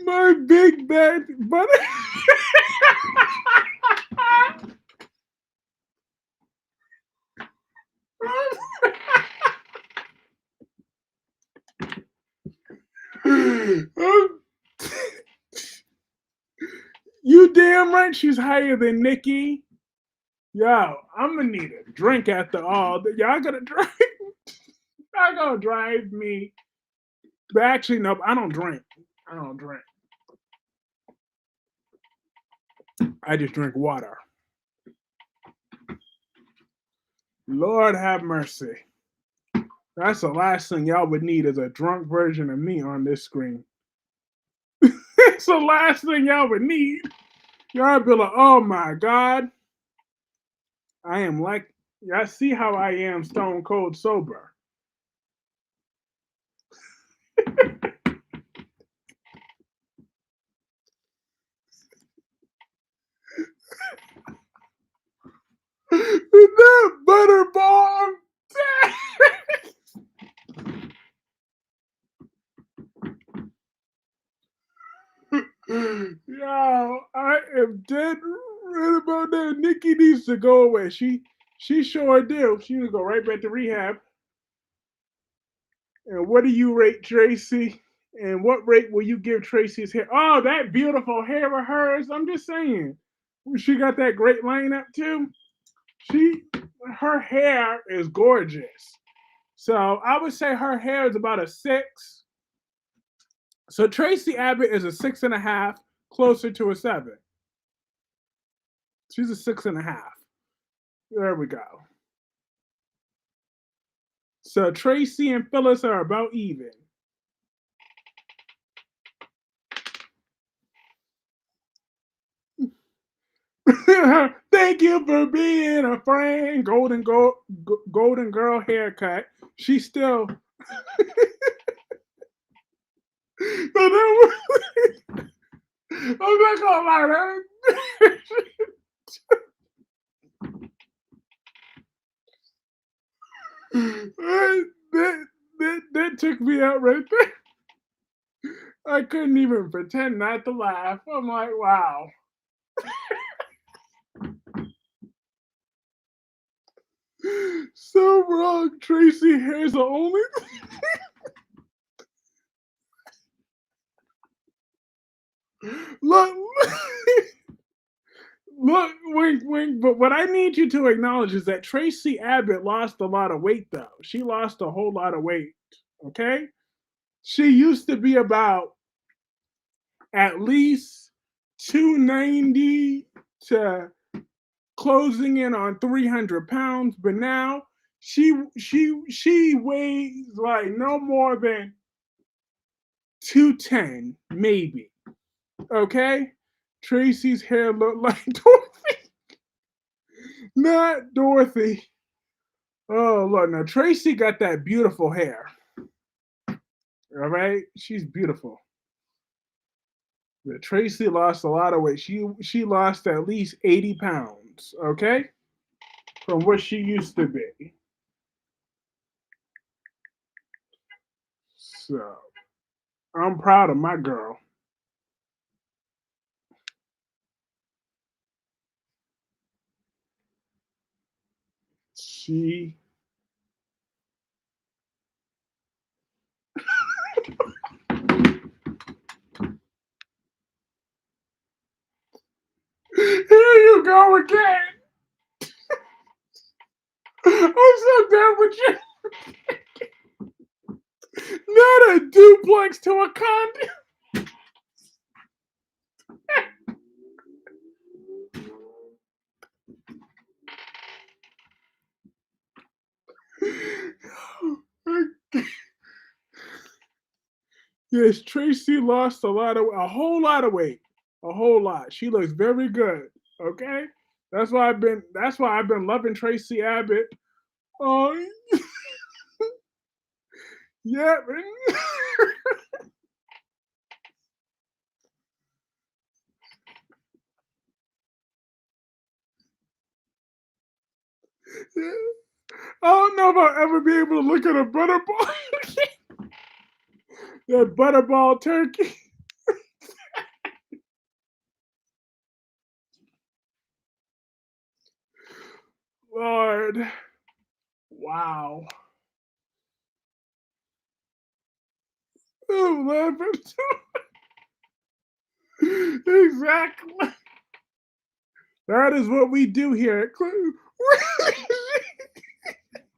my big bad butter. You damn right she's higher than Nikki. Yo, I'm gonna need a drink after all. Y'all gonna drive? Y'all gonna drive me? But actually, no. I don't drink. I don't drink. I just drink water. Lord have mercy. That's the last thing y'all would need is a drunk version of me on this screen. It's the last thing y'all would need. Y'all be like, oh my God, I am like, y'all see how I am stone cold sober. That butterball. Yo, I am dead right about that. Nikki needs to go away. She sure did. She would go right back to rehab. And what do you rate Tracy? And what rate will you give Tracy's hair? Oh, that beautiful hair of hers. I'm just saying. She got that great lineup too. She her hair is gorgeous. So I would say her hair is about a 6. So Tracy Abbott is a 6.5, closer to a 7. She's a 6.5. There we go. So Tracy and Phyllis are about even. Thank you for being a friend. Golden girl haircut. She still. I'm not gonna lie, that took me out right there. I couldn't even pretend not to laugh. I'm like, wow. So wrong. Tracy hair's the only. Look, look, wink, wink. But what I need you to acknowledge is that Tracy Abbott lost a lot of weight, though. She lost a whole lot of weight. Okay? She used to be about at least 290 to closing in on 300 pounds, but now she weighs like no more than 210, maybe. Okay? Tracy's hair looked like Dorothy. Not Dorothy. Oh look, now Tracy got that beautiful hair. All right? She's beautiful. But Tracy lost a lot of weight. She lost at least 80 pounds, okay? From what she used to be. So I'm proud of my girl. She Here you go again. I'm so done with you. Not a duplex to a condo. Yes, Tracy lost a whole lot of weight, a whole lot. She looks very good. Okay, that's why I've been loving Tracy Abbott. Oh, yeah. I don't know if I'll ever be able to look at a butterball, that butterball turkey. Lord, wow. I'm laughing too. Exactly. That is what we do here at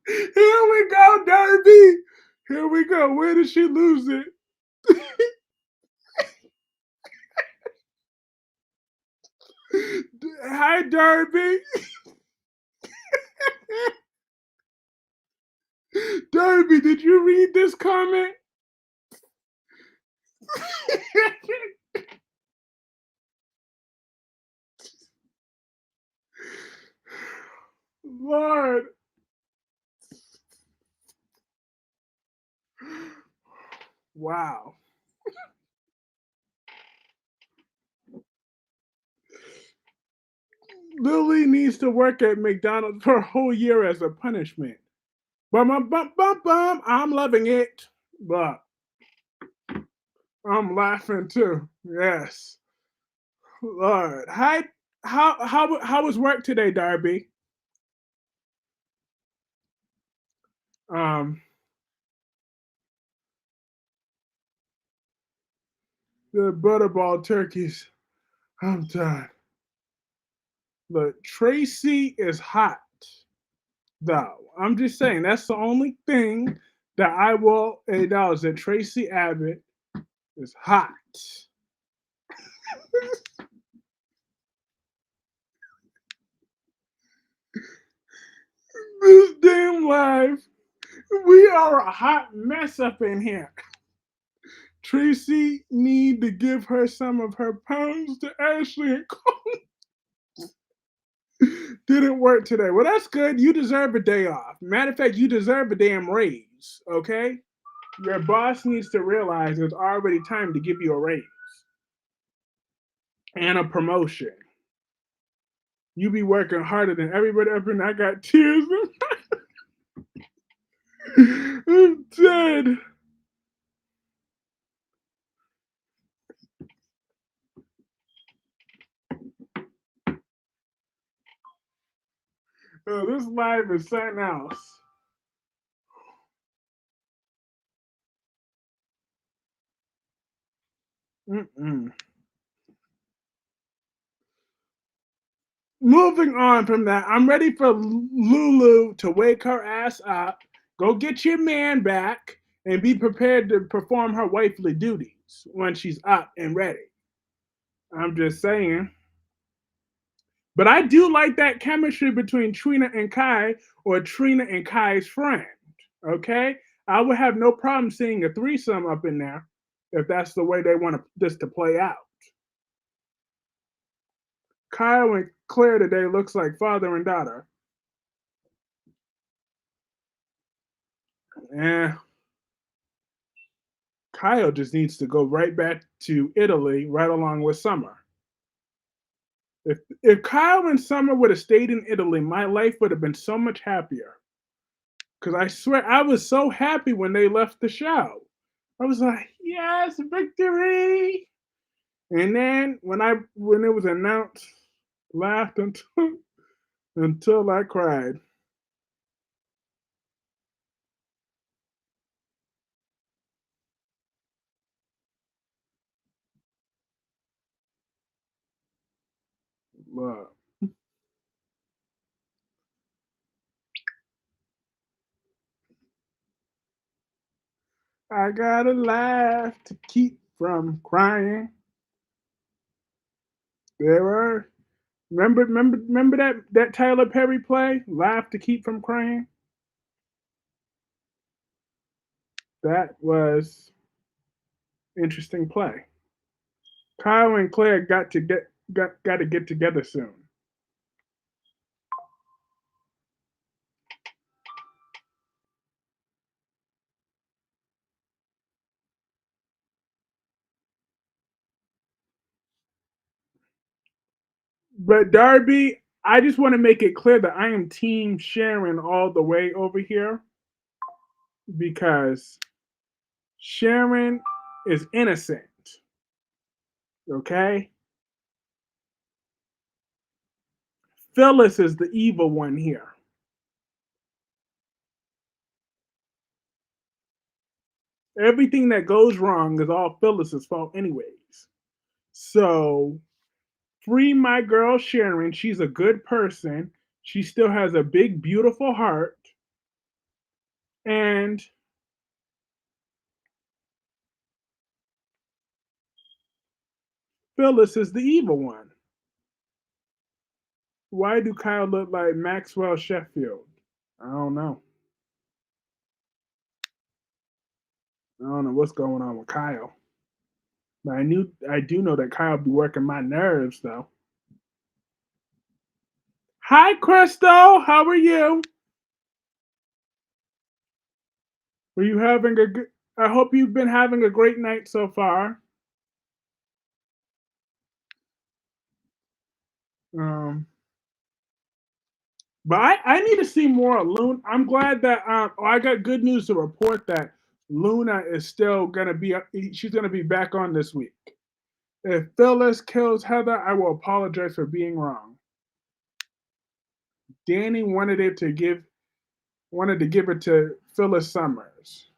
Here we go, Derby. Here we go. Where did she lose it? Hi, Derby. Darby, did you read this comment? Lord. Wow. Lily needs to work at McDonald's for a whole year as a punishment. Bum, bum, bum, bum, bum. I'm loving it. But I'm laughing too. Yes. Lord. Hi. How was work today, Darby? Um, the butterball turkeys. I'm done. Look, Tracy is hot, though. I'm just saying that's the only thing that I will acknowledge that Tracy Abbott is hot. This damn life. We are a hot mess up in here. Tracy need to give her some of her pounds to Ashley and didn't work today. Well, that's good. You deserve a day off. Matter of fact, you deserve a damn raise. Okay? Your boss needs to realize it's already time to give you a raise and a promotion. You be working harder than everybody ever, and I got tears. I'm dead. This live is something else. Mm-mm. Moving on from that, I'm ready for Lulu to wake her ass up, go get your man back, and be prepared to perform her wifely duties when she's up and ready. I'm just saying. But I do like that chemistry between Trina and Kai, or Trina and Kai's friend. Okay? I would have no problem seeing a threesome up in there if that's the way they want this to play out. Kyle and Claire today looks like father and daughter. Eh, Kyle just needs to go right back to Italy right along with Summer. If Kyle and Summer would have stayed in Italy, my life would have been so much happier. Because I swear I was so happy when they left the show. I was like, yes, victory. And then when it was announced, laughed until I cried. But I gotta laugh to keep from crying. There were remember that Tyler Perry play, Laugh to Keep from Crying? That was interesting play. Kyle and Claire got to get together soon. But Darby, I just want to make it clear that I am team Sharon all the way over here because Sharon is innocent. Okay? Phyllis is the evil one here. Everything that goes wrong is all Phyllis's fault, anyways. So free my girl Sharon. She's a good person. She still has a big, beautiful heart. And Phyllis is the evil one. Why do Kyle look like Maxwell Sheffield? I don't know. I don't know what's going on with Kyle. But I do know that Kyle be working my nerves though. Hi Crystal, how are you? Were you having a good I hope you've been having a great night so far. Um but I need to see more of Luna. I'm glad that I got good news to report that Luna is still gonna be she's gonna be back on this week. If Phyllis kills Heather, I will apologize for being wrong. Danny wanted to give it to Phyllis Summers.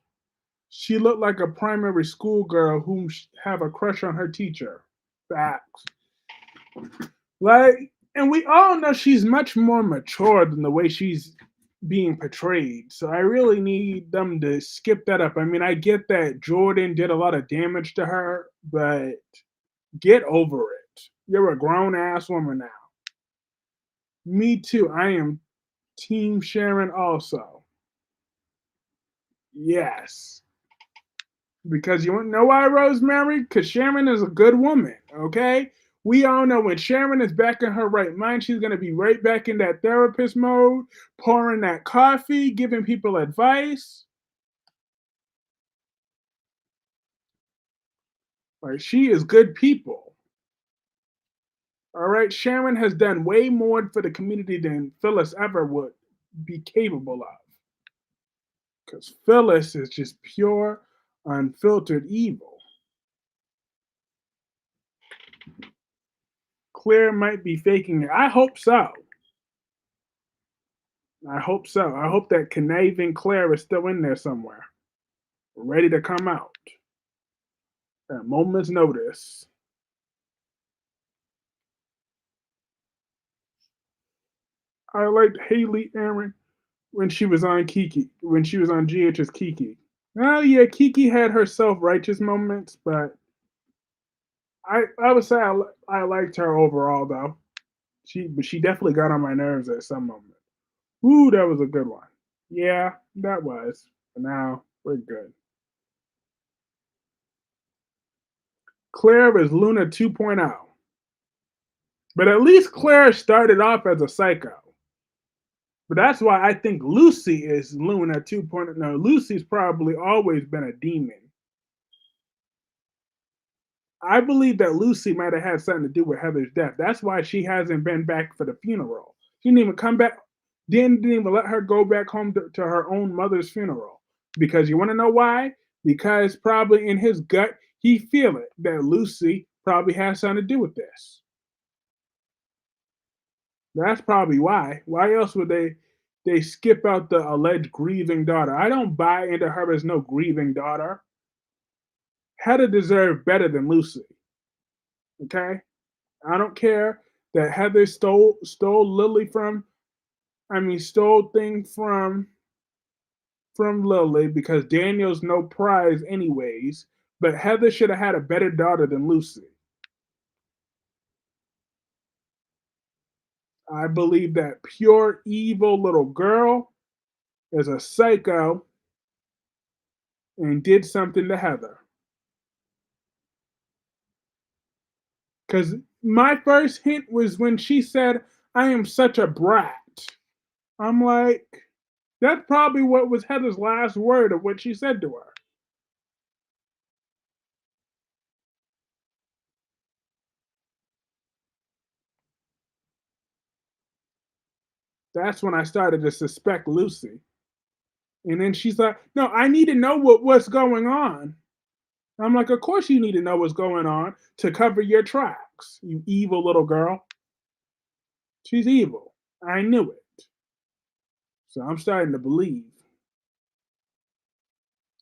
She looked like a primary school girl whom have a crush on her teacher. Facts. Like, and we all know she's much more mature than the way she's being portrayed. So I really need them to skip that up. I mean, I get that Jordan did a lot of damage to her, but get over it. You're a grown ass woman now. Me too. I am Team Sharon also. Yes. Because you know why Rosemary? Because Sharon is a good woman, okay? We all know when Sharon is back in her right mind, she's going to be right back in that therapist mode, pouring that coffee, giving people advice. Like, she is good people. All right? Sharon has done way more for the community than Phyllis ever would be capable of. Because Phyllis is just pure, unfiltered evil. Claire might be faking it. I hope so. I hope so. I hope that conniving Claire is still in there somewhere, ready to come out at a moment's notice. I liked Haley Aaron when she was on Kiki, when she was on GH's Kiki. Oh yeah, Kiki had her self-righteous moments, but I would say I liked her overall though. She definitely got on my nerves at some moment. Ooh, that was a good one. Yeah, that was. But now we're good. Claire is Luna 2.0. But at least Claire started off as a psycho. But that's why I think Lucy is Luna 2.0. No, Lucy's probably always been a demon. I believe that Lucy might have had something to do with Heather's death. That's why she hasn't been back for the funeral. She didn't even come back. Didn't even let her go back home to her own mother's funeral. Because you want to know why? Because probably in his gut, he feel it that Lucy probably has something to do with this. That's probably why. Why else would they skip out the alleged grieving daughter? I don't buy into her as no grieving daughter. Heather deserved better than Lucy. Okay, I don't care that Heather stole Lily from. I mean, stole thing from Lily because Daniel's no prize anyways. But Heather should have had a better daughter than Lucy. I believe that pure evil little girl is a psycho and did something to Heather. Because my first hint was when she said, I am such a brat. I'm like, that's probably what was Heather's last word of what she said to her. That's when I started to suspect Lucy. And then she's like, no, I need to know what's going on. I'm like, of course you need to know what's going on to cover your tracks, you evil little girl. She's evil. I knew it. So I'm starting to believe.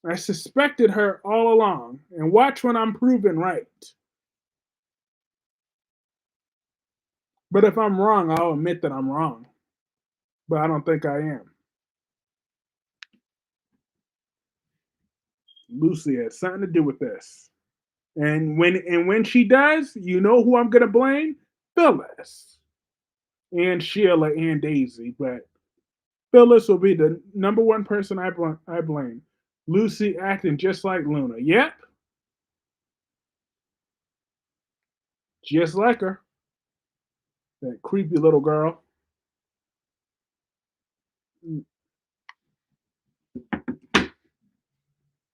I suspected her all along. And watch when I'm proven right. But if I'm wrong, I'll admit that I'm wrong. But I don't think I am. Lucy has something to do with this. And when she does, you know who I'm gonna blame? Phyllis. And Sheila and Daisy. But Phyllis will be the number one person I blame. Lucy acting just like Luna. Yep, just like her. That creepy little girl.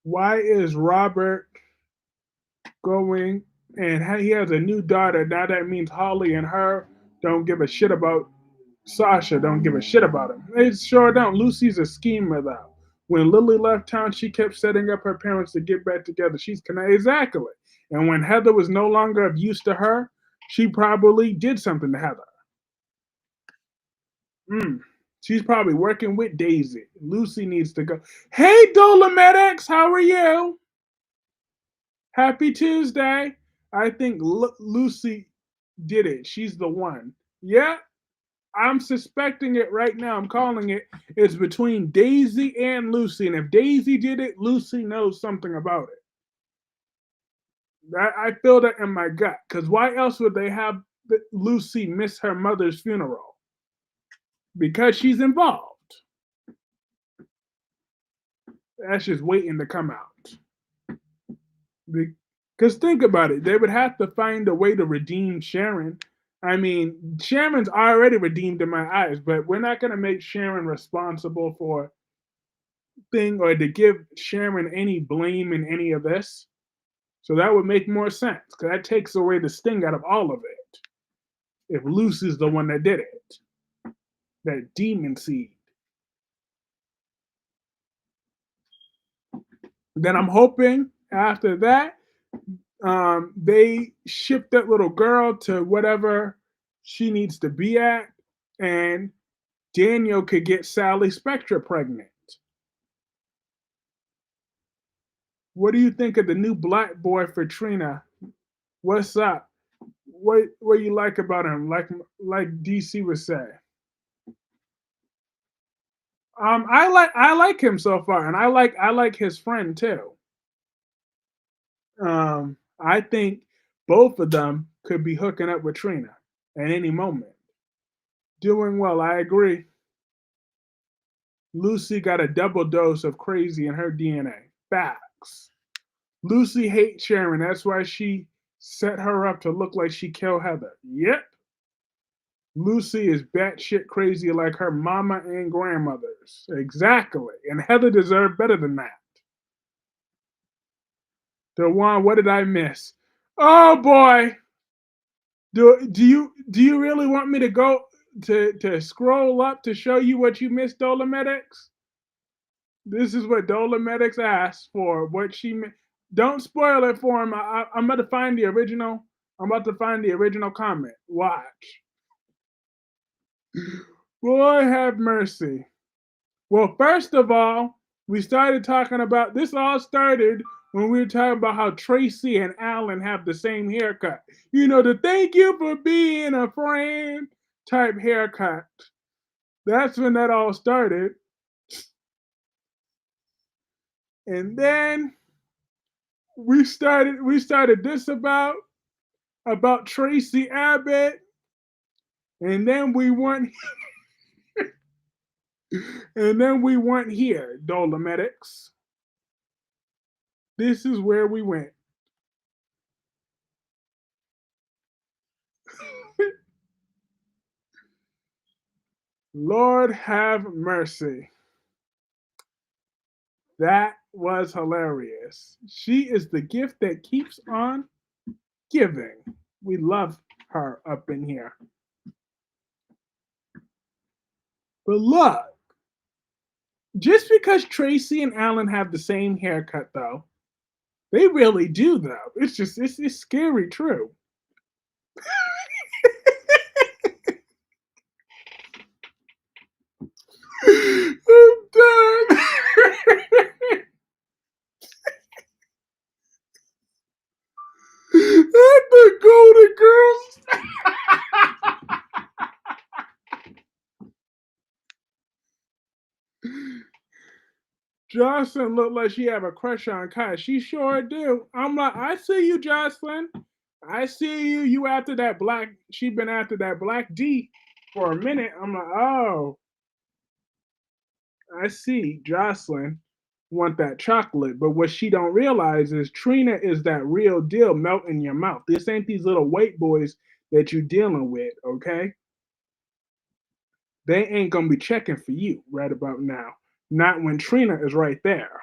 Why is Robert going and he has a new daughter? Now that means Holly and her don't give a shit about Sasha, don't give a shit about him. They sure don't. Lucy's a schemer though. When Lily left town, she kept setting up her parents to get back together. She's connected. Exactly. And when Heather was no longer of use to her, she probably did something to Heather. Mm. She's probably working with Daisy. Lucy needs to go. Hey, Dolomedics, how are you? Happy Tuesday. I think Lucy did it. She's the one. Yeah, I'm suspecting it right now. I'm calling it. It's between Daisy and Lucy. And if Daisy did it, Lucy knows something about it. I feel that in my gut. Because why else would they have Lucy miss her mother's funeral? Because she's involved. That's just waiting to come out. Because think about it, they would have to find a way to redeem Sharon. I mean, Sharon's already redeemed in my eyes, but we're not going to make Sharon responsible for thing or to give Sharon any blame in any of this. So that would make more sense because that takes away the sting out of all of it. If Lucy's the one that did it, that demon seed. Then I'm hoping after that they ship that little girl to whatever she needs to be at, and Daniel could get Sally Spectra pregnant. What do you think of the new black boy for Trina? What's up? What you like about him? Like DC would say. I like him so far, and I like his friend too. I think both of them could be hooking up with Trina at any moment. Doing well, I agree. Lucy got a double dose of crazy in her DNA. Facts. Lucy hates Sharon. That's why she set her up to look like she killed Heather. Yep. Lucy is batshit crazy like her mama and grandmothers. Exactly. And Heather deserved better than that. Dewan, what did I miss? Oh boy. Do you really want me to go to scroll up to show you what you missed, Dolomedics? This is what Dolomedics asked for. What she don't spoil it for him. I'm about to find the original. I'm about to find the original comment. Watch. Boy, have mercy. Well, first of all, we started talking about this. All started when we were talking about how Tracy and Alan have the same haircut. You know, the thank you for being a friend type haircut. That's when that all started. And then we started this about Tracy Abbott, and then we went here, Dolomedics. This is where we went. Lord have mercy. That was hilarious. She is the gift that keeps on giving. We love her up in here. But look, just because Tracy and Alan have the same haircut, though, they really do, though. It's scary true. I'm done. The Golden Girls. Jocelyn looked like she have a crush on Kai. She sure do. I'm like, I see you, Jocelyn. I see you. You after that black. She been after that black D for a minute. I'm like, oh, I see, Jocelyn. want that chocolate. But what she don't realize is Trina is that real deal melt in your mouth. This ain't these little white boys that you dealing with, okay? They ain't gonna be checking for you right about now. Not when Trina is right there.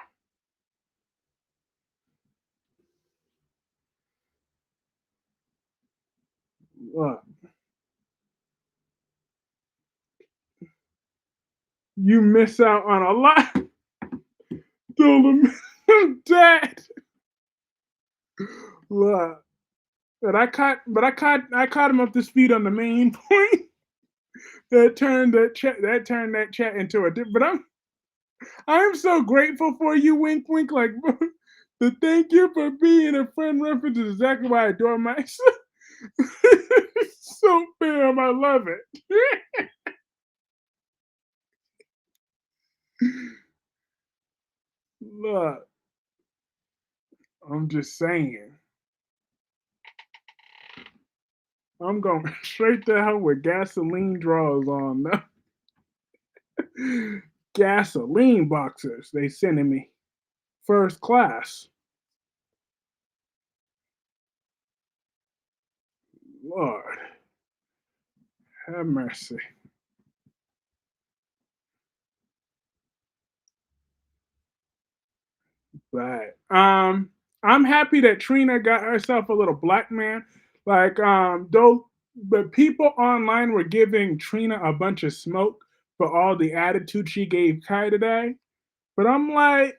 Look, you miss out on a lot. Dad. Look, I caught him up to speed on the main point that turned that chat into a. But I'm so grateful for you, wink, wink. Like the thank you for being a friend reference is exactly why I adore myself. So bam, I love it. Look, I'm just saying. I'm going straight to hell with gasoline draws on. Gasoline boxers they sending me first class. Lord have mercy. But I'm happy that Trina got herself a little black man. Like though the people online were giving Trina a bunch of smoke for all the attitude she gave Kai today. But I'm like,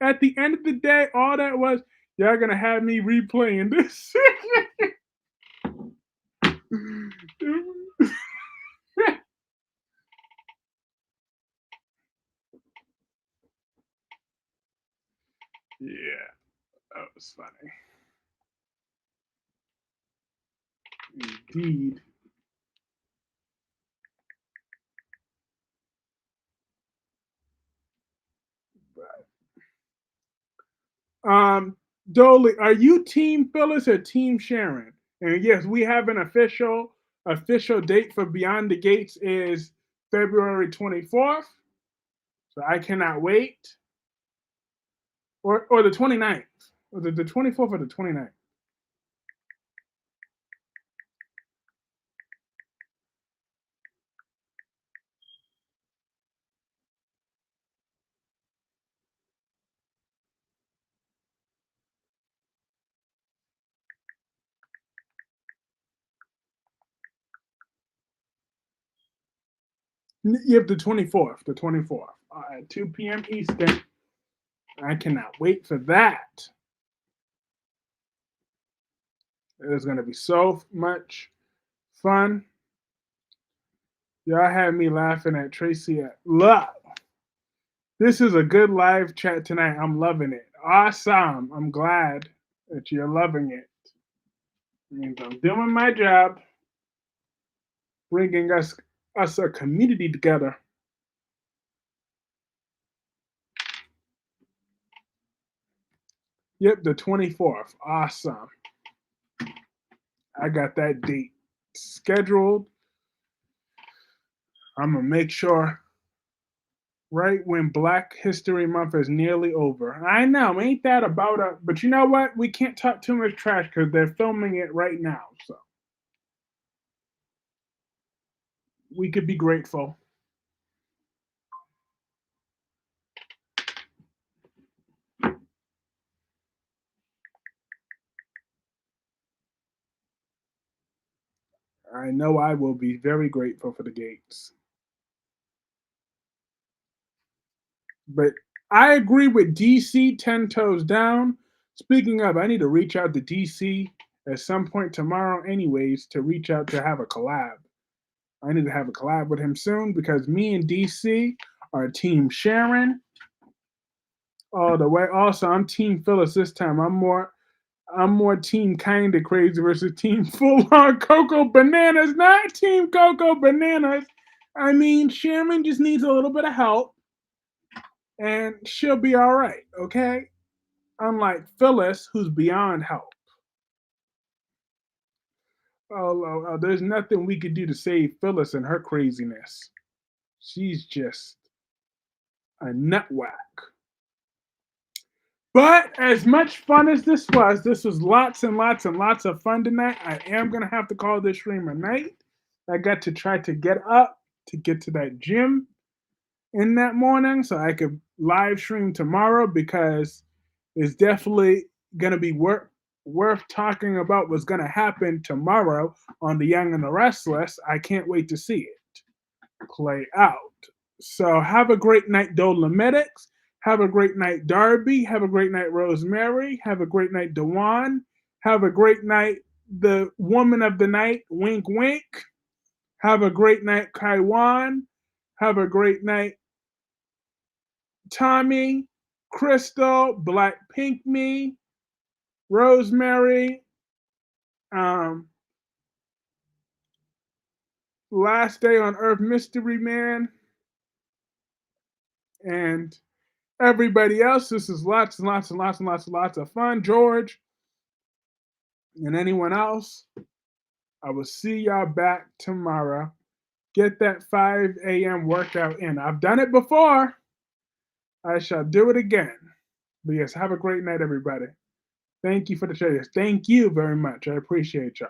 at the end of the day, all that was, y'all gonna have me replaying this. Yeah, that was funny. Indeed. Um, Dolly, are you Team Phyllis or Team Sharon? And yes, we have an official date for Beyond the Gates is February 24th. So I cannot wait. Or the 29th. Or the 24th or the 29th. You have the 24th. The 24th. At 2 p.m. Eastern. I cannot wait for that. It is going to be so much fun. Y'all had me laughing at Tracy at Look. This is a good live chat tonight. I'm loving it. Awesome. I'm glad that you're loving it. It means I'm doing my job, bringing us a community together. Yep, the 24th. Awesome. I got that date scheduled. I'm gonna make sure right when Black History Month is nearly over. I know, ain't that about a? But you know what? We can't talk too much trash because they're filming it right now. So we could be grateful. I know I will be very grateful for the gates. But I agree with DC 10 toes down. Speaking of, I need to reach out to DC at some point tomorrow, anyways, to reach out to have a collab. I need to have a collab with him soon because me and DC are Team Sharon all the way. Also, I'm Team Phyllis this time. I'm more team kinda crazy versus team full on Coco Bananas, not team Coco Bananas. I mean, Sharon just needs a little bit of help and she'll be all right, okay? Unlike Phyllis, who's beyond help. There's nothing we could do to save Phyllis and her craziness. She's just a nut whack. But as much fun as this was lots and lots and lots of fun tonight. I am gonna have to call this stream a night. I got to try to get up to get to that gym in that morning so I could live stream tomorrow because it's definitely gonna be worth talking about what's gonna happen tomorrow on The Young and the Restless. I can't wait to see it play out. So have a great night, Dolomitics. Have a great night, Darby. Have a great night, Rosemary. Have a great night, Dewan. Have a great night, the woman of the night, Wink Wink. Have a great night, Kaiwan. Have a great night, Tommy, Crystal, Black Pink Me, Rosemary, um, Last Day on Earth Mystery Man, and everybody else. This is lots and lots and lots and lots and lots of fun. George and anyone else, I will see y'all back tomorrow. Get that 5 a.m. workout in. I've done it before. I shall do it again. But yes, have a great night, everybody. Thank you for the shares. Thank you very much. I appreciate y'all.